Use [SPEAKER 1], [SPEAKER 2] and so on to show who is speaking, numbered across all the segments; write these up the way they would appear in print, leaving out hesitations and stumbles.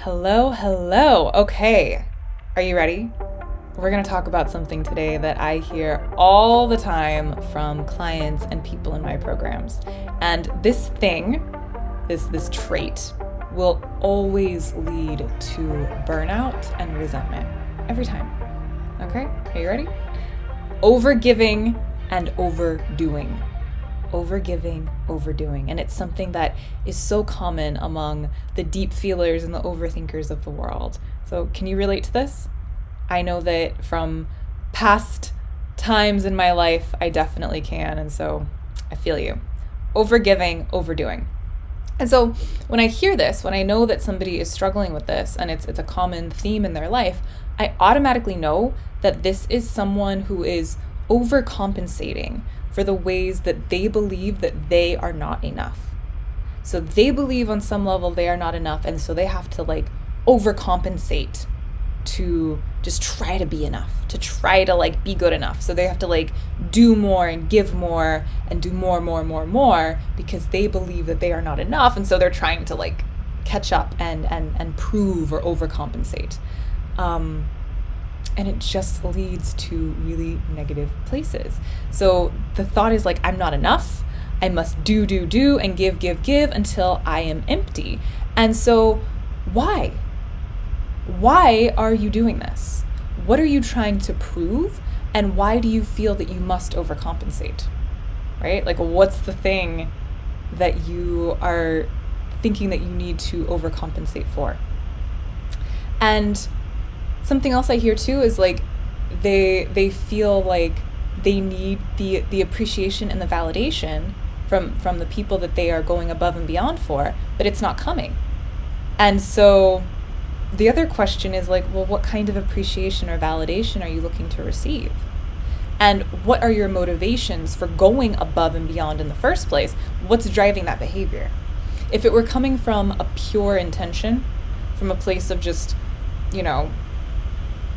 [SPEAKER 1] Hello, hello. Okay, are you ready? We're going to talk about something today that I hear all the time from clients and people in my programs. And this thing, this trait, will always lead to burnout and resentment every time. Okay, are you ready? Overgiving and overdoing. Overgiving, overdoing. And it's something that is so common among the deep feelers and the overthinkers of the world. So can you relate to this? I know that from past times in my life, I definitely can. And so I feel you. Overgiving, overdoing. And so when I hear this, when I know that somebody is struggling with this and it's a common theme in their life, I automatically know that this is someone who is overcompensating for the ways that they believe that they are not enough. So they believe on some level they are not enough, and so they have to overcompensate to just try to be enough, to try to be good enough. So they have to do more and give more and do more because they believe that they are not enough, and so they're trying to catch up and prove or overcompensate. And it just leads to really negative places. So the thought is I'm not enough. I must do and give until I am empty. And so why? Why are you doing this? What are you trying to prove? And why do you feel that you must overcompensate? Right? What's the thing that you are thinking that you need to overcompensate for? And something else I hear too is they feel like they need the appreciation and the validation from the people that they are going above and beyond for, but it's not coming. And so the other question is what kind of appreciation or validation are you looking to receive? And what are your motivations for going above and beyond in the first place? What's driving that behavior? If it were coming from a pure intention, from a place of just,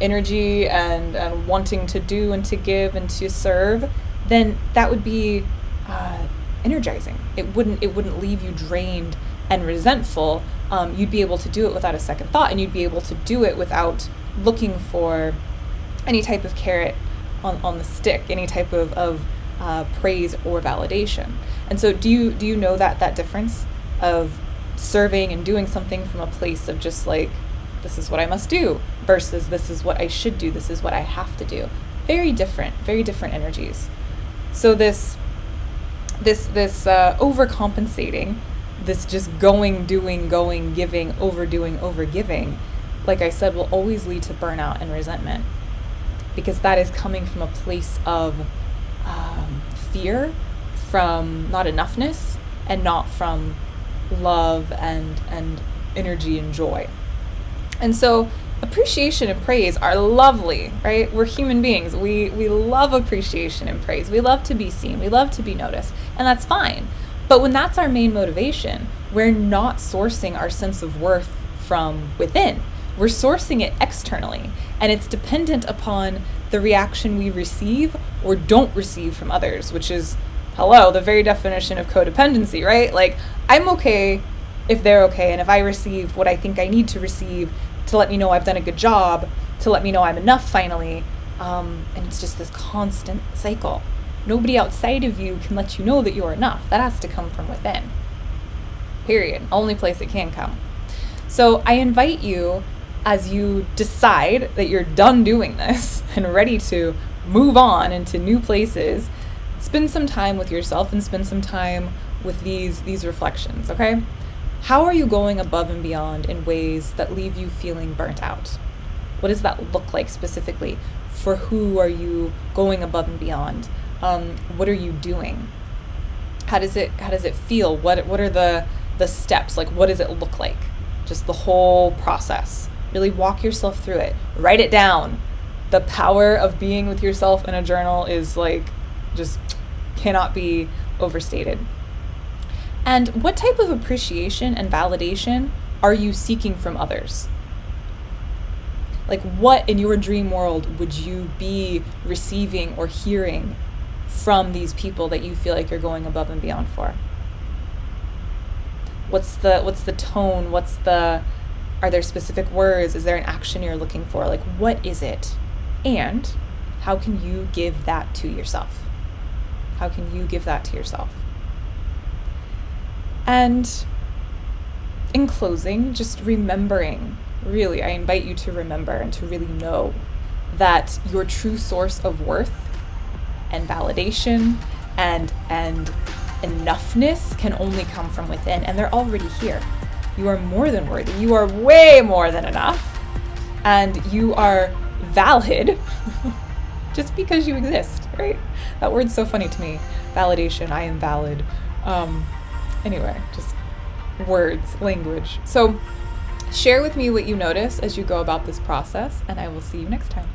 [SPEAKER 1] energy and wanting to do and to give and to serve, then that would be energizing. It wouldn't leave you drained and resentful. You'd be able to do it without a second thought, and you'd be able to do it without looking for any type of carrot on the stick, any type of praise or validation. And so do you know that difference of serving and doing something from a place of just this is what I must do versus this is what I should do, this is what I have to do? Very different energies. So this overcompensating, this just going, giving, overdoing, overgiving, like I said, will always lead to burnout and resentment, because that is coming from a place of fear from not enoughness and not from love and energy and joy. And so appreciation and praise are lovely, right? We're human beings. We love appreciation and praise. We love to be seen. We love to be noticed. And that's fine. But when that's our main motivation, we're not sourcing our sense of worth from within. We're sourcing it externally. And it's dependent upon the reaction we receive or don't receive from others, which is, the very definition of codependency, right? I'm okay if they're okay, and if I receive what I think I need to receive to let me know I've done a good job, to let me know I'm enough finally, and it's just this constant cycle. Nobody outside of you can let you know that you're enough. That has to come from within. Period. Only place it can come. So I invite you, as you decide that you're done doing this and ready to move on into new places, spend some time with yourself and spend some time with these reflections, okay? How are you going above and beyond in ways that leave you feeling burnt out? What does that look like specifically? For who are you going above and beyond? What are you doing? How does it feel? What are the steps? What does it look like? Just the whole process. Really walk yourself through it. Write it down. The power of being with yourself in a journal is just cannot be overstated. And what type of appreciation and validation are you seeking from others? What in your dream world would you be receiving or hearing from these people that you feel like you're going above and beyond for? What's the tone? What's the Are there specific words? Is there an action you're looking for? Like, what is it? And how can you give that to yourself? How can you give that to yourself? And in closing, just remembering, really, I invite you to remember and to really know that your true source of worth and validation and enoughness can only come from within, and they're already here. You are more than worthy. You are way more than enough. And you are valid just because you exist, right? That word's so funny to me. Validation, I am valid. Anyway, just words, language. So share with me what you notice as you go about this process, and I will see you next time.